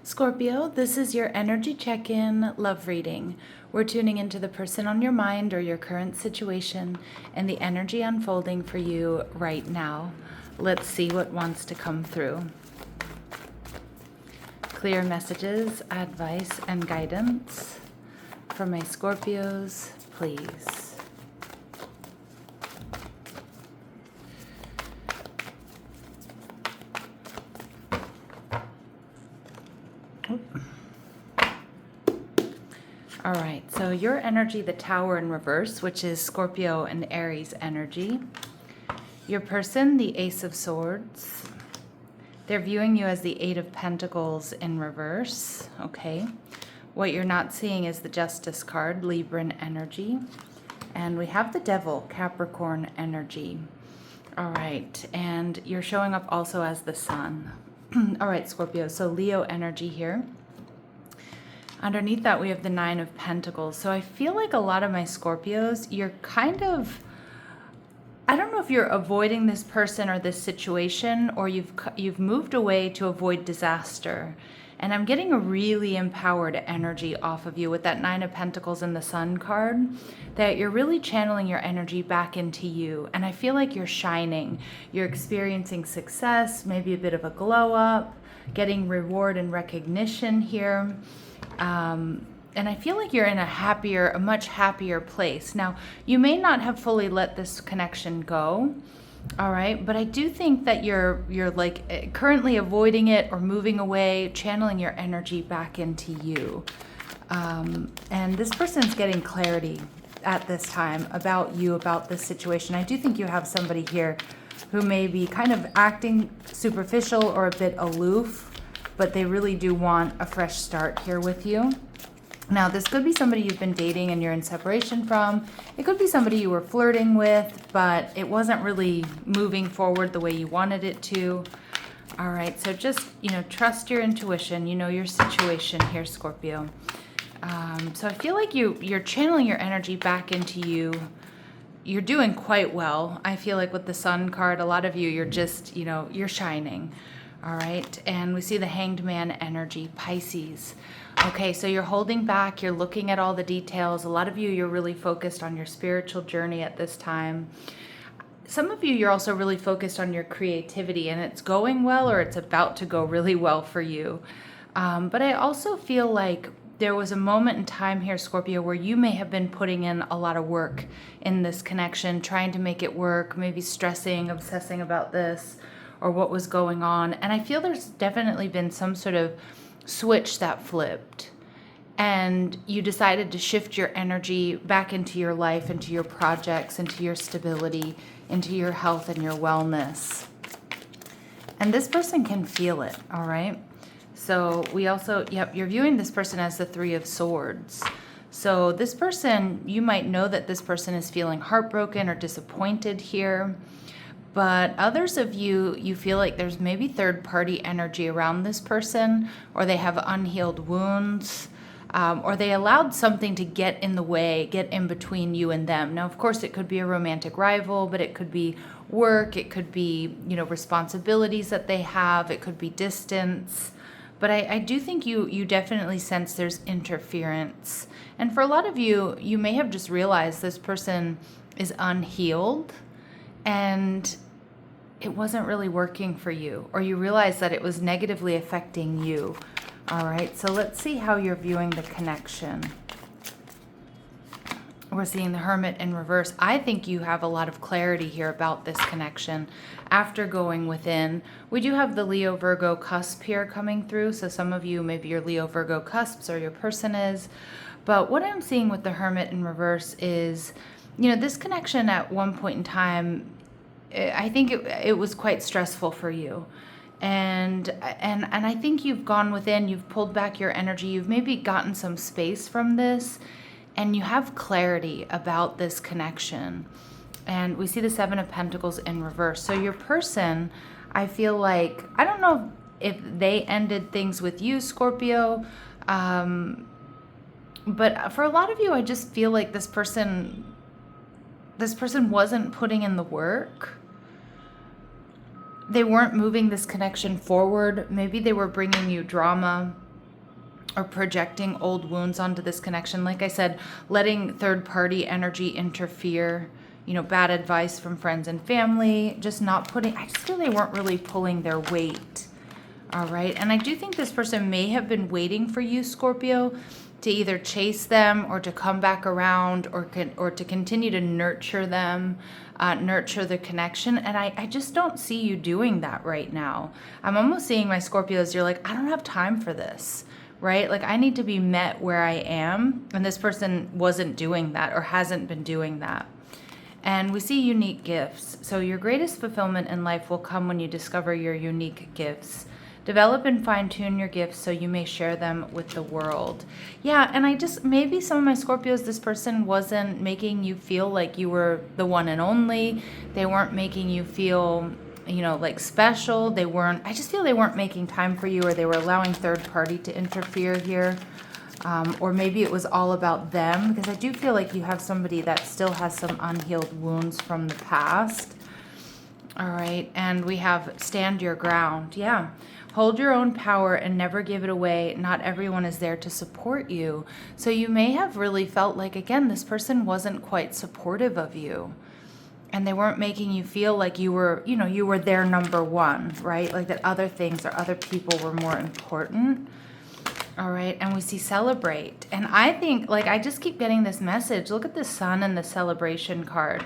Scorpio, this is your energy check-in love reading. We're tuning into the person on your mind or your current situation and the energy unfolding for you right now. Let's see what wants to come through. Clear messages, advice, and guidance for my Scorpios, please. All right, so your energy, the Tower in reverse, which is Scorpio and Aries energy. Your person, the Ace of Swords. They're viewing you as the Eight of Pentacles in reverse, okay? What you're not seeing is the Justice card, Libran energy. And we have the Devil, Capricorn energy. All right, and you're showing up also as the Sun. All right, Scorpio, so Leo energy here. Underneath that, we have the Nine of Pentacles. So I feel like a lot of my Scorpios, you're kind of, I don't know if you're avoiding this person or this situation, or you've moved away to avoid disaster. And I'm getting a really empowered energy off of you with that Nine of Pentacles and the Sun card, that you're really channeling your energy back into you. And I feel like you're shining. You're experiencing success, maybe a bit of a glow up, getting reward and recognition here. And I feel like you're in a much happier place. Now, you may not have fully let this connection go, all right? But I do think that you're like currently avoiding it or moving away, channeling your energy back into you. And this person's getting clarity at this time about you, about this situation. I do think you have somebody here who may be kind of acting superficial or a bit aloof, but they really do want a fresh start here with you. Now, this could be somebody you've been dating and you're in separation from. It could be somebody you were flirting with, but it wasn't really moving forward the way you wanted it to. All right, so just, trust your intuition. You know your situation here, Scorpio. So I feel like you're channeling your energy back into you. You're doing quite well. I feel like with the Sun card, a lot of you, you're just, you're shining. All right, and we see the Hanged Man energy, Pisces. Okay, so you're holding back, you're looking at all the details. A lot of you, you're really focused on your spiritual journey at this time. Some of you, you're also really focused on your creativity, and it's going well or it's about to go really well for you. But I also feel like there was a moment in time here, Scorpio, where you may have been putting in a lot of work in this connection, trying to make it work, maybe stressing, obsessing about this, or what was going on. And I feel there's definitely been some sort of switch that flipped, and you decided to shift your energy back into your life, into your projects, into your stability, into your health and your wellness. And this person can feel it, all right? So we also, you're viewing this person as the Three of Swords. So this person, you might know that this person is feeling heartbroken or disappointed here. But others of you, you feel like there's maybe third-party energy around this person, or they have unhealed wounds, or they allowed something to get in the way, get in between you and them. Now, of course, it could be a romantic rival, but it could be work, it could be, responsibilities that they have, it could be distance. But I do think you definitely sense there's interference. And for a lot of you, you may have just realized this person is unhealed, and it wasn't really working for you, or you realize that it was negatively affecting you. All right, so let's see how you're viewing the connection. We're seeing the Hermit in reverse. I think you have a lot of clarity here about this connection after going within. We do have the Leo Virgo cusp here coming through, so some of you, maybe your Leo Virgo cusps or your person is. But what I'm seeing with the Hermit in reverse is, this connection at one point in time, I think it was quite stressful for you. And I think you've gone within, you've pulled back your energy, you've maybe gotten some space from this, and you have clarity about this connection. And we see the Seven of Pentacles in reverse. So your person, I feel like, I don't know if they ended things with you, Scorpio, but for a lot of you, I just feel like this person wasn't putting in the work. They weren't moving this connection forward. Maybe they were bringing you drama. or projecting old wounds onto this connection. Like I said, letting third-party energy interfere, bad advice from friends and family, just not putting, I just feel they weren't really pulling their weight. All right. And I do think this person may have been waiting for you, Scorpio, to either chase them or to come back around or to continue to nurture them, nurture the connection. And I just don't see you doing that right now. I'm almost seeing my Scorpios, you're like, I don't have time for this, right? Like I need to be met where I am. And this person wasn't doing that or hasn't been doing that. And we see unique gifts. So your greatest fulfillment in life will come when you discover your unique gifts. Develop and fine-tune your gifts so you may share them with the world. Yeah, and maybe some of my Scorpios, this person wasn't making you feel like you were the one and only. They weren't making you feel, like special. I just feel they weren't making time for you, or they were allowing third party to interfere here. Or maybe it was all about them, because I do feel like you have somebody that still has some unhealed wounds from the past. All right, and we have stand your ground. Yeah. Hold your own power and never give it away. Not everyone is there to support you. So you may have really felt like, again, this person wasn't quite supportive of you. And they weren't making you feel like you were, you were their number one, right? Like that other things or other people were more important. All right, and we see celebrate. And I think, I just keep getting this message. Look at the sun and the celebration card.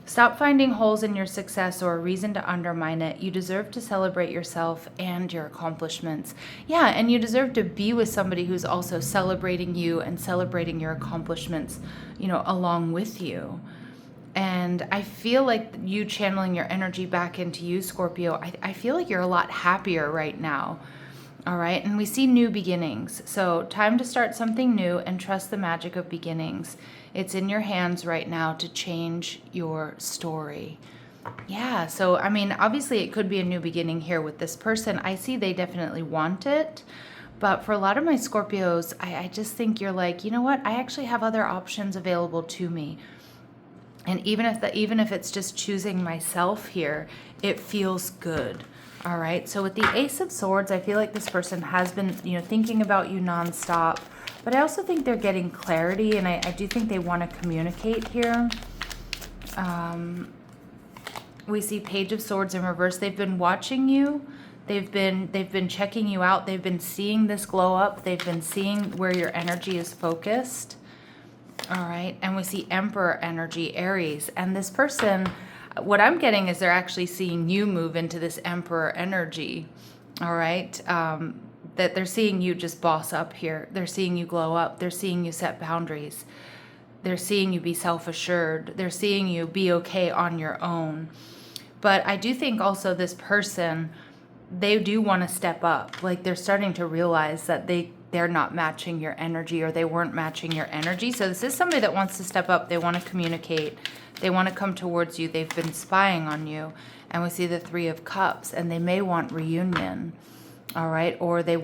Stop finding holes in your success or a reason to undermine it. You deserve to celebrate yourself and your accomplishments. Yeah, and you deserve to be with somebody who's also celebrating you and celebrating your accomplishments, along with you. And I feel like you channeling your energy back into you, Scorpio, I feel like you're a lot happier right now. All right, and we see new beginnings. So time to start something new and trust the magic of beginnings. It's in your hands right now to change your story. Yeah, so obviously it could be a new beginning here with this person. I see they definitely want it. But for a lot of my Scorpios, I just think you're like, you know what? I actually have other options available to me. And even if it's just choosing myself here, it feels good. All right, so with the Ace of Swords, I feel like this person has been, thinking about you nonstop, but I also think they're getting clarity, and I do think they want to communicate here. We see Page of Swords in reverse. They've been watching you. They've been checking you out. They've been seeing this glow up. They've been seeing where your energy is focused. All right, and we see Emperor energy, Aries, and this person, what I'm getting is they're actually seeing you move into this Emperor energy, all right? That they're seeing you just boss up here. They're seeing you glow up. They're seeing you set boundaries. They're seeing you be self-assured. They're seeing you be okay on your own. But I do think also this person, they do want to step up. Like they're starting to realize that they're not matching your energy, or they weren't matching your energy. So this is somebody that wants to step up. They want to communicate. They want to come towards you. They've been spying on you. And we see the Three of Cups, and they may want reunion, all right? Or they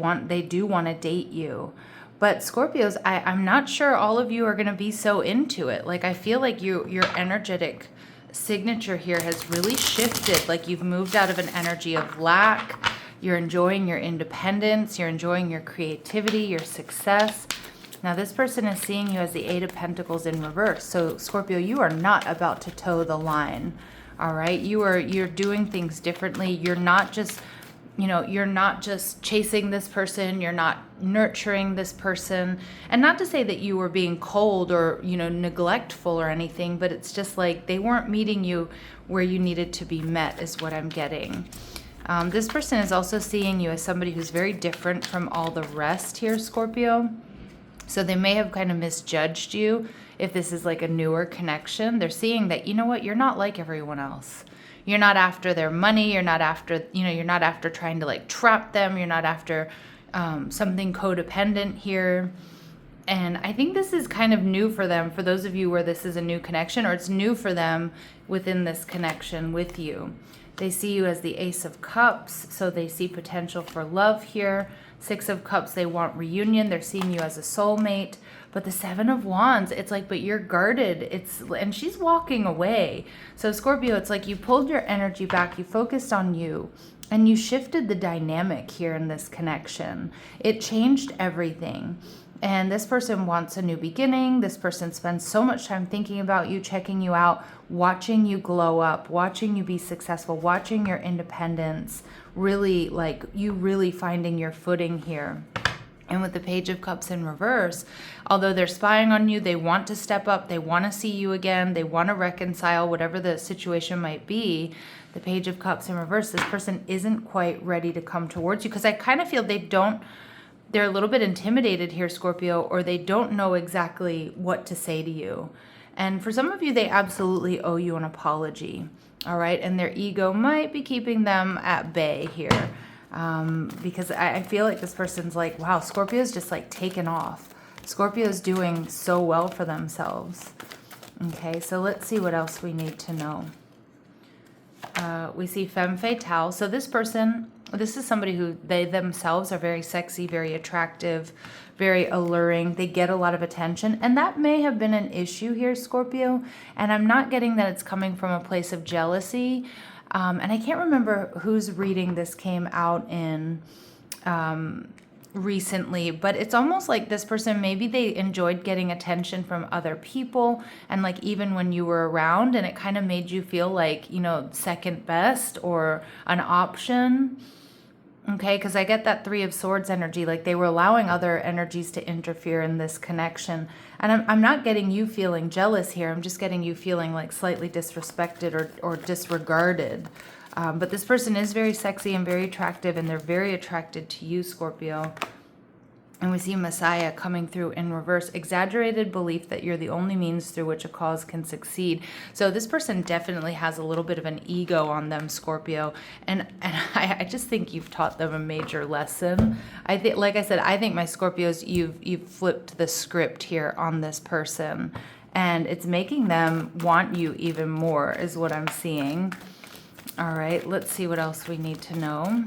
do want to date you. But Scorpios, I'm not sure all of you are going to be so into it. Like I feel like your energetic signature here has really shifted. Like you've moved out of an energy of lack. You're enjoying your independence. You're enjoying your creativity, your success. Now, this person is seeing you as the Eight of Pentacles in reverse. So, Scorpio, you are not about to toe the line, all right? You're doing things differently. You're not just, you're not just chasing this person. You're not nurturing this person. And not to say that you were being cold or, neglectful or anything, but it's just like they weren't meeting you where you needed to be met is what I'm getting. This person is also seeing you as somebody who's very different from all the rest here, Scorpio. So they may have kind of misjudged you if this is like a newer connection. They're seeing that, you know what, you're not like everyone else. You're not after their money. You're not after, you're not after trying to like trap them. You're not after something codependent here. And I think this is kind of new for them, for those of you where this is a new connection, or it's new for them within this connection with you. They see you as the Ace of Cups, so they see potential for love here. Six of Cups, they want reunion. They're seeing you as a soulmate. But the Seven of Wands, it's like, but you're guarded. And she's walking away. So Scorpio, it's like you pulled your energy back. You focused on you. And you shifted the dynamic here in this connection. It changed everything. And this person wants a new beginning. This person spends so much time thinking about you, checking you out, watching you glow up, watching you be successful, watching your independence, really like you really finding your footing here. And with the Page of Cups in reverse, although they're spying on you, they want to step up, they want to see you again, they want to reconcile whatever the situation might be. The Page of Cups in reverse, this person isn't quite ready to come towards you, because I kind of feel they're a little bit intimidated here, Scorpio, or they don't know exactly what to say to you. And for some of you, they absolutely owe you an apology, all right? And their ego might be keeping them at bay here, because I feel like this person's like, wow, Scorpio's just like taken off. Scorpio's doing so well for themselves. Okay, so let's see what else we need to know. We see femme fatale. So this person, this is somebody who they themselves are very sexy, very attractive, very alluring. They get a lot of attention. And that may have been an issue here, Scorpio. And I'm not getting that it's coming from a place of jealousy. And I can't remember whose reading this came out in recently, but it's almost like this person, maybe they enjoyed getting attention from other people, and like even when you were around, and it kind of made you feel like, you know, second best or an option. Okay, because I get that Three of Swords energy, like they were allowing other energies to interfere in this connection. And I'm not getting you feeling jealous here. I'm just getting you feeling like slightly disrespected or disregarded. But this person is very sexy and very attractive, and they're very attracted to you, Scorpio. And we see Messiah coming through in reverse. Exaggerated belief that you're the only means through which a cause can succeed. So this person definitely has a little bit of an ego on them, Scorpio. And I just think you've taught them a major lesson. I think, like I said, I think my Scorpios, you've flipped the script here on this person. And it's making them want you even more is what I'm seeing. All right, let's see what else we need to know.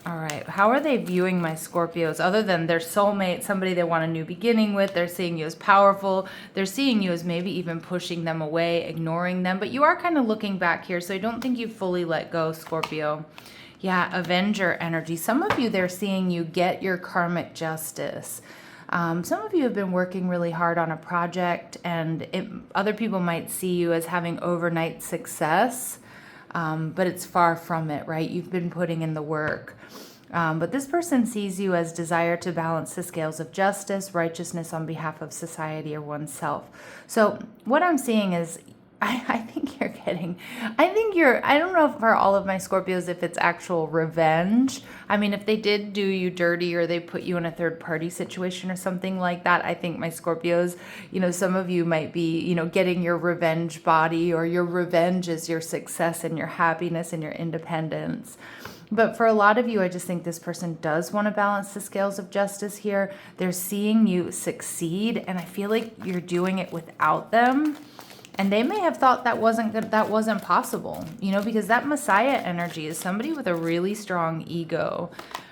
All right, how are they viewing my Scorpios other than their soulmate, somebody they want a new beginning with? They're seeing you as powerful. They're seeing you as maybe even pushing them away, ignoring them. But you are kind of looking back here, so I don't think you fully let go, Scorpio. Yeah, Avenger energy. Some of you, they're seeing you get your karmic justice. Some of you have been working really hard on a project, and other people might see you as having overnight success, but it's far from it, right? You've been putting in the work. But this person sees you as desire to balance the scales of justice, righteousness on behalf of society or oneself. So what I'm seeing is, I think you're getting, I don't know for all of my Scorpios if it's actual revenge. I mean, if they did do you dirty or they put you in a third party situation or something like that, I think my Scorpios, you know, some of you might be, you know, getting your revenge body, or your revenge is your success and your happiness and your independence. But for a lot of you, I just think this person does want to balance the scales of justice here. They're seeing you succeed, and I feel like you're doing it without them. And they may have thought that wasn't good, that wasn't possible, you know, because that Messiah energy is somebody with a really strong ego,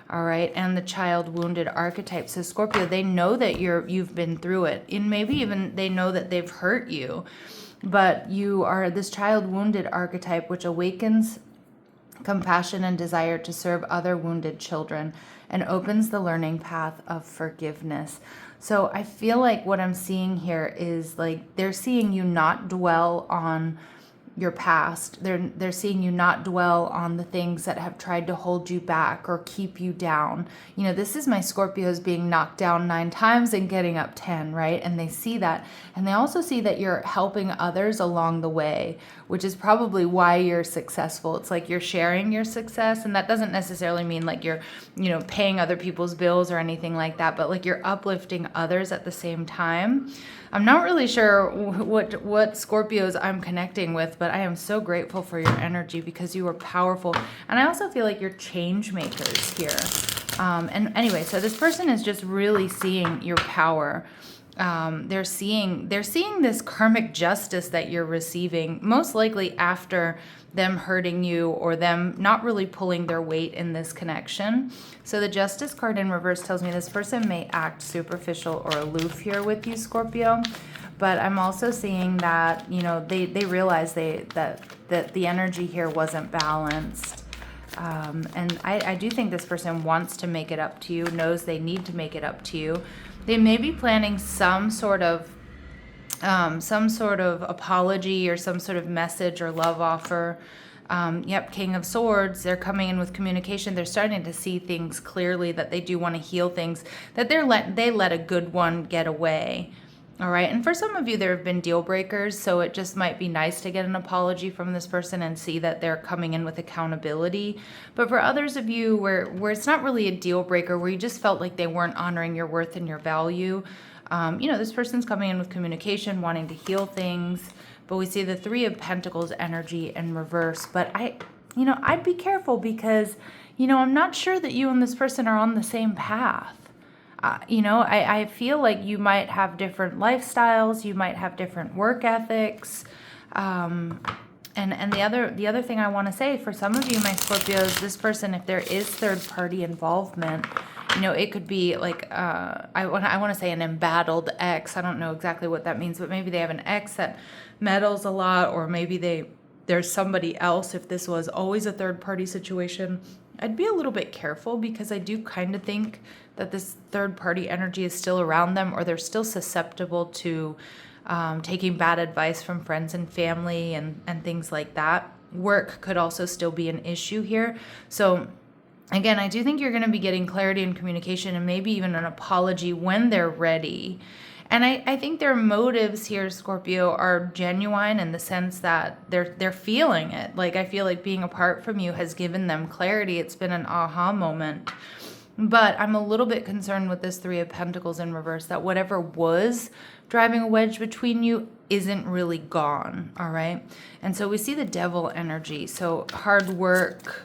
all right, and the child wounded archetype. So Scorpio, they know that you've been through it, and maybe even they know that they've hurt you, but you are this child wounded archetype, which awakens compassion and desire to serve other wounded children and opens the learning path of forgiveness. So I feel like what I'm seeing here is like they're seeing you not dwell on your past. They're seeing you not dwell on the things that have tried to hold you back or keep you down. You know, this is my Scorpios being knocked down 9 times and getting up 10, right? And they see that. And they also see that you're helping others along the way, which is probably why you're successful. It's like you're sharing your success. And that doesn't necessarily mean like you're, you know, paying other people's bills or anything like that, but like you're uplifting others at the same time. I'm not really sure what Scorpios I'm connecting with, but I am so grateful for your energy because you are powerful. And I also feel like you're change makers here. And anyway, so this person is just really seeing your power. They're seeing this karmic justice that you're receiving, most likely after them hurting you or them not really pulling their weight in this connection. So the Justice card in reverse tells me this person may act superficial or aloof here with you, Scorpio. But I'm also seeing that, you know, they realize that the energy here wasn't balanced. And I do think this person wants to make it up to you, knows they need to make it up to you. They may be planning some sort of apology or some sort of message or love offer. Yep, King of Swords, they're coming in with communication. They're starting to see things clearly, that they do want to heal things, that they let a good one get away. All right, and for some of you, there have been deal breakers, so it just might be nice to get an apology from this person and see that they're coming in with accountability. But for others of you where it's not really a deal breaker, where you just felt like they weren't honoring your worth and your value, you know, this person's coming in with communication, wanting to heal things. But we see the Three of Pentacles energy in reverse. But I'd be careful, because, you know, I'm not sure that you and this person are on the same path. You know, I feel like you might have different lifestyles, you might have different work ethics. And the other thing I want to say, for some of you, my Scorpios, this person, if there is third party involvement, you know, it could be like, I want to say an embattled ex. I don't know exactly what that means, but maybe they have an ex that meddles a lot, or maybe there's somebody else. If this was always a third party situation, I'd be a little bit careful, because I do kind of think that this third party energy is still around them, or they're still susceptible to taking bad advice from friends and family and things like that. Work could also still be an issue here. So again, I do think you're going to be getting clarity and communication, and maybe even an apology when they're ready. And I think their motives here, Scorpio, are genuine, in the sense that they're feeling it. Like, I feel like being apart from you has given them clarity. It's been an aha moment. But I'm a little bit concerned with this Three of Pentacles in reverse, that whatever was driving a wedge between you isn't really gone, all right? And so we see the Devil energy. So hard work,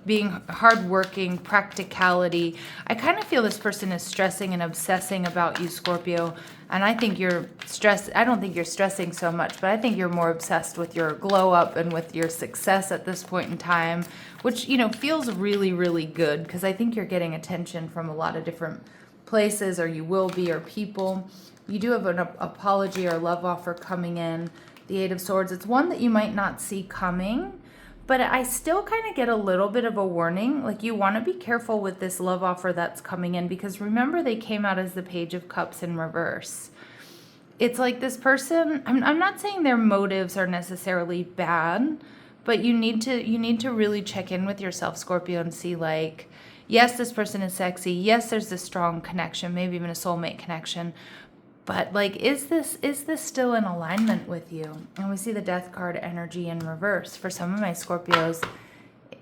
being hardworking, practicality. I kind of feel this person is stressing and obsessing about you, Scorpio. And I think you're stressed. I don't think you're stressing so much, but I think you're more obsessed with your glow up and with your success at this point in time, which, you know, feels really, really good, because I think you're getting attention from a lot of different places, or you will be, or people. You do have an apology or love offer coming in. The Eight of Swords. It's one that you might not see coming, but I still kind of get a little bit of a warning. Like, you want to be careful with this love offer that's coming in, because remember, they came out as the Page of Cups in reverse. It's like this person, I'm not saying their motives are necessarily bad, but you need to really check in with yourself, Scorpio, and see, like, yes, this person is sexy. Yes, there's this strong connection, maybe even a soulmate connection. But, like, is this still in alignment with you? And we see the Death card energy in reverse. For some of my Scorpios,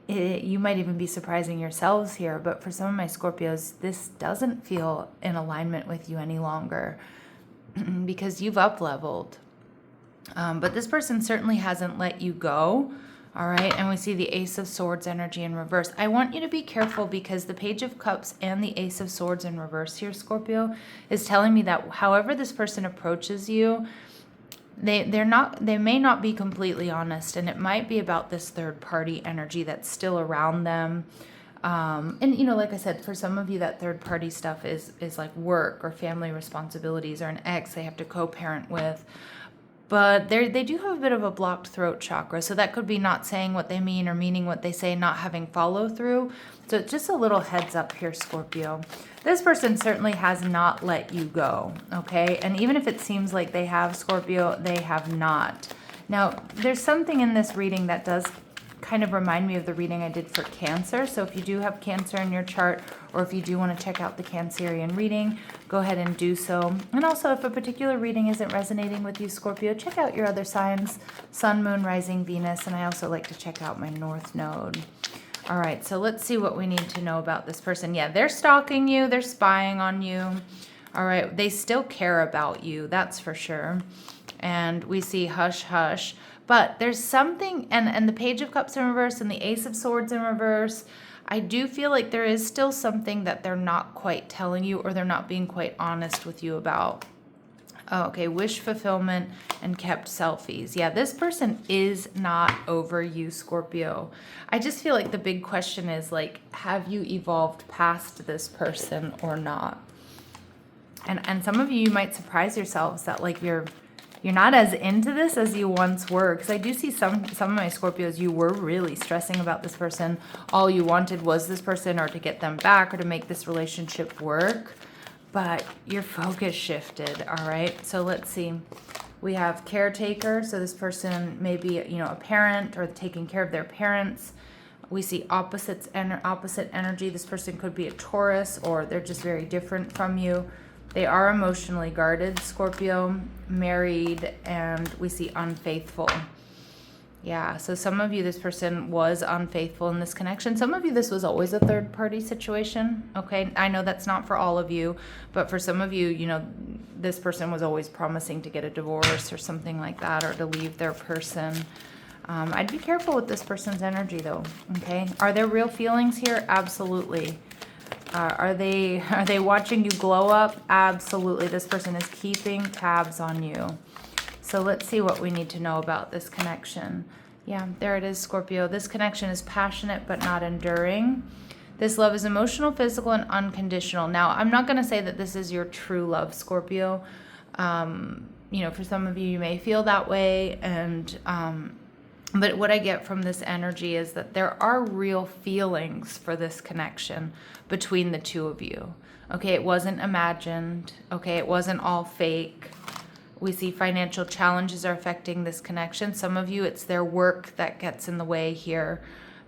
you might even be surprising yourselves here, but for some of my Scorpios, this doesn't feel in alignment with you any longer, because you've up-leveled. But this person certainly hasn't let you go. All right, and we see the Ace of Swords energy in reverse. I want you to be careful, because the Page of Cups and the Ace of Swords in reverse here, Scorpio, is telling me that however this person approaches you, they may not be completely honest, and it might be about this third party energy that's still around them. And, you know, like I said, for some of you, that third party stuff is like work or family responsibilities, or an ex they have to co-parent with. But they do have a bit of a blocked throat chakra. So that could be not saying what they mean, or meaning what they say, not having follow through. So just a little heads up here, Scorpio. This person certainly has not let you go, okay? And even if it seems like they have, Scorpio, they have not. Now, there's something in this reading that does kind of remind me of the reading I did for Cancer. So if you do have Cancer in your chart, or if you do want to check out the Cancerian reading, go ahead and do so. And also, if a particular reading isn't resonating with you, Scorpio, check out your other signs, Sun, Moon, Rising, Venus, and I also like to check out my North Node. All right, so let's see what we need to know about this person. Yeah, they're stalking you, they're spying on you. All right, they still care about you, that's for sure. And we see hush, hush. But there's something, and the Page of Cups in reverse and the Ace of Swords in reverse, I do feel like there is still something that they're not quite telling you, or they're not being quite honest with you about. Oh, okay, wish fulfillment and kept selfies. Yeah, this person is not over you, Scorpio. I just feel like the big question is, like, have you evolved past this person or not? And some of you might surprise yourselves that like you're not as into this as you once were. Because I do see some of my Scorpios, you were really stressing about this person. All you wanted was this person, or to get them back, or to make this relationship work. But your focus shifted, all right? So let's see. We have caretaker. So this person may be, you know, a parent or taking care of their parents. We see opposite energy. This person could be a Taurus, or they're just very different from you. They are emotionally guarded, Scorpio, married, and we see unfaithful. Yeah, so some of you, this person was unfaithful in this connection. Some of you, this was always a third-party situation, okay? I know that's not for all of you, but for some of you, you know, this person was always promising to get a divorce or something like that, or to leave their person. I'd be careful with this person's energy, though, okay? Are there real feelings here? Absolutely. Are they watching you glow up? Absolutely. This person is keeping tabs on you. So let's see what we need to know about this connection. Yeah, there it is, Scorpio. This connection is passionate but not enduring. This love is emotional, physical, and unconditional. Now, I'm not going to say that this is your true love, Scorpio. You know, for some of you, you may feel that way. But what I get from this energy is that there are real feelings for this connection between the two of you. Okay, it wasn't imagined. Okay, it wasn't all fake. We see financial challenges are affecting this connection. Some of you, it's their work that gets in the way here.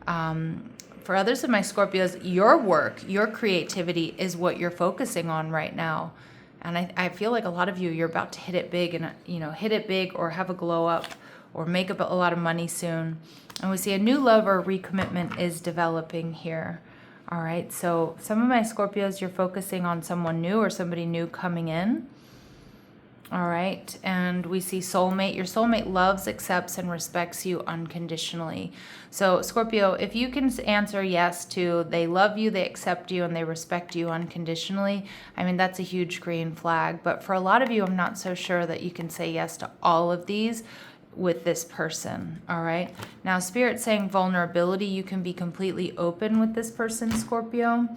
For others of my Scorpios, your work, your creativity is what you're focusing on right now. And I feel like a lot of you, you're about to hit it big, and you know, hit it big or have a glow up or make up a lot of money soon. And we see a new love or recommitment is developing here. All right, so some of my Scorpios, you're focusing on someone new or somebody new coming in. All right, and we see soulmate. Your soulmate loves, accepts, and respects you unconditionally. So Scorpio, if you can answer yes to they love you, they accept you, and they respect you unconditionally, I mean, that's a huge green flag. But for a lot of you, I'm not so sure that you can say yes to all of these with this person. All right, now Spirit's saying vulnerability. You can be completely open with this person, Scorpio.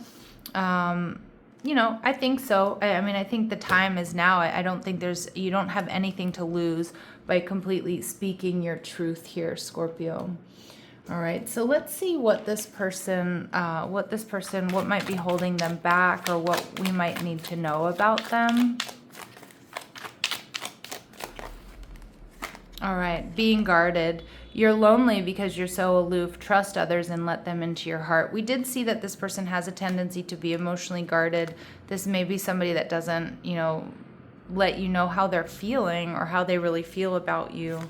You know, I think so. I mean, I think the time is now. I don't think you don't have anything to lose by completely speaking your truth here, Scorpio. All right, so let's see what this person, what might be holding them back, or what we might need to know about them. All right, being guarded. You're lonely because you're so aloof. Trust others and let them into your heart. We did see that this person has a tendency to be emotionally guarded. This may be somebody that doesn't, you know, let you know how they're feeling or how they really feel about you.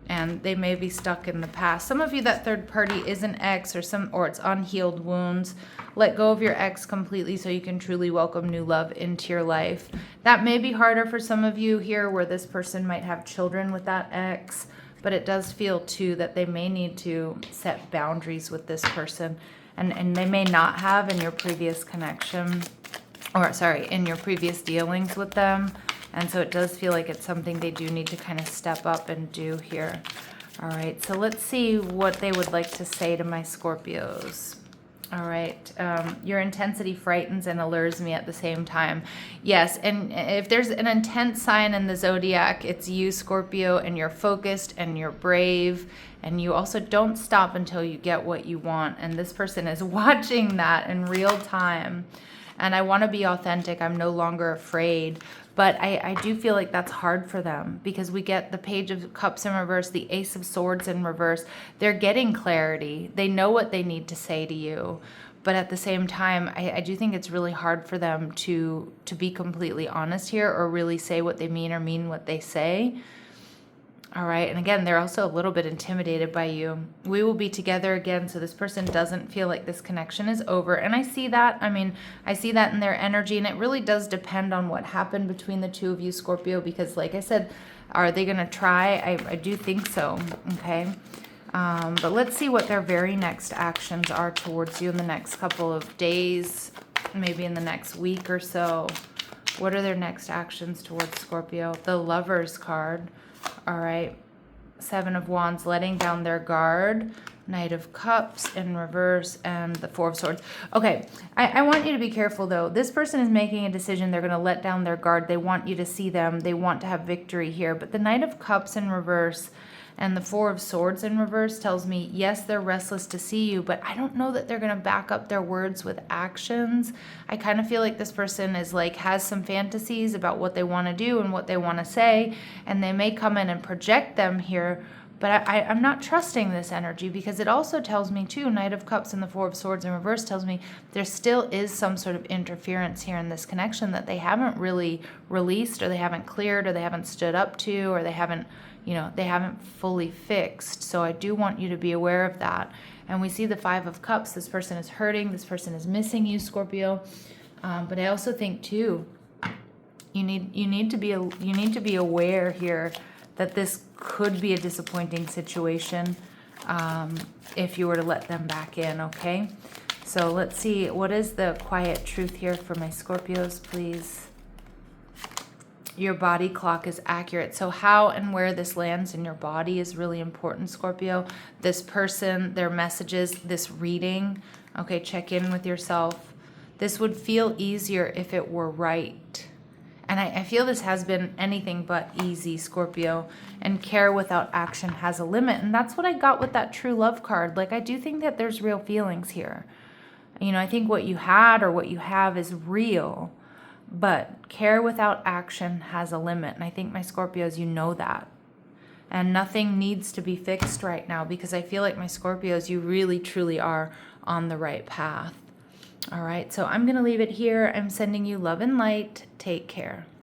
And they may be stuck in the past. Some of you, that third party is an ex or it's unhealed wounds. Let go of your ex completely so you can truly welcome new love into your life. That may be harder for some of you here, where this person might have children with that ex. But it does feel, too, that they may need to set boundaries with this person. And they may not have in your previous connection, or sorry, in your previous dealings with them. And so it does feel like it's something they do need to kind of step up and do here. All right, so let's see what they would like to say to my Scorpios. All right, your intensity frightens and allures me at the same time. Yes, and if there's an intense sign in the zodiac, it's you, Scorpio, and you're focused and you're brave, and you also don't stop until you get what you want. And this person is watching that in real time. And I want to be authentic. I'm no longer afraid. But I do feel like that's hard for them, because we get the Page of Cups in reverse, the Ace of Swords in reverse. They're getting clarity. They know what they need to say to you. But at the same time, I do think it's really hard for them to be completely honest here, or really say what they mean or mean what they say. All right. And again, they're also a little bit intimidated by you. We will be together again. So this person doesn't feel like this connection is over. And I see that. I mean, I see that in their energy. And it really does depend on what happened between the two of you, Scorpio. Because like I said, are they going to try? I do think so. Okay. But let's see what their very next actions are towards you in the next couple of days. Maybe in the next week or so. What are their next actions towards Scorpio? The Lovers card. All right, 7 of Wands, letting down their guard. Knight of Cups in reverse, and the Four of Swords. Okay, I want you to be careful though. This person is making a decision. They're going to let down their guard. They want you to see them. They want to have victory here. But the Knight of Cups in reverse and the Four of Swords in reverse tells me, yes, they're restless to see you, but I don't know that they're going to back up their words with actions. I kind of feel like this person is like, has some fantasies about what they want to do and what they want to say, and they may come in and project them here, but I'm not trusting this energy, because it also tells me too, Knight of Cups and the Four of Swords in reverse tells me there still is some sort of interference here in this connection that they haven't really released, or they haven't cleared, or they haven't stood up to, or they haven't, you know, they haven't fully fixed. So I do want you to be aware of that. And we see the Five of Cups. This person is hurting. This person is missing you, Scorpio. But I also think too, you need to be aware here that this could be a disappointing situation if you were to let them back in. Okay, so let's see, what is the quiet truth here for my Scorpios, please? Your body clock is accurate. So how and where this lands in your body is really important, Scorpio. This person, their messages, this reading. Okay, check in with yourself. This would feel easier if it were right. And I feel this has been anything but easy, Scorpio. And care without action has a limit. And that's what I got with that true love card. Like, I do think that there's real feelings here. You know, I think what you had or what you have is real. But care without action has a limit. And I think, my Scorpios, you know that. And nothing needs to be fixed right now, because I feel like, my Scorpios, you really, truly are on the right path. All right, so I'm going to leave it here. I'm sending you love and light. Take care.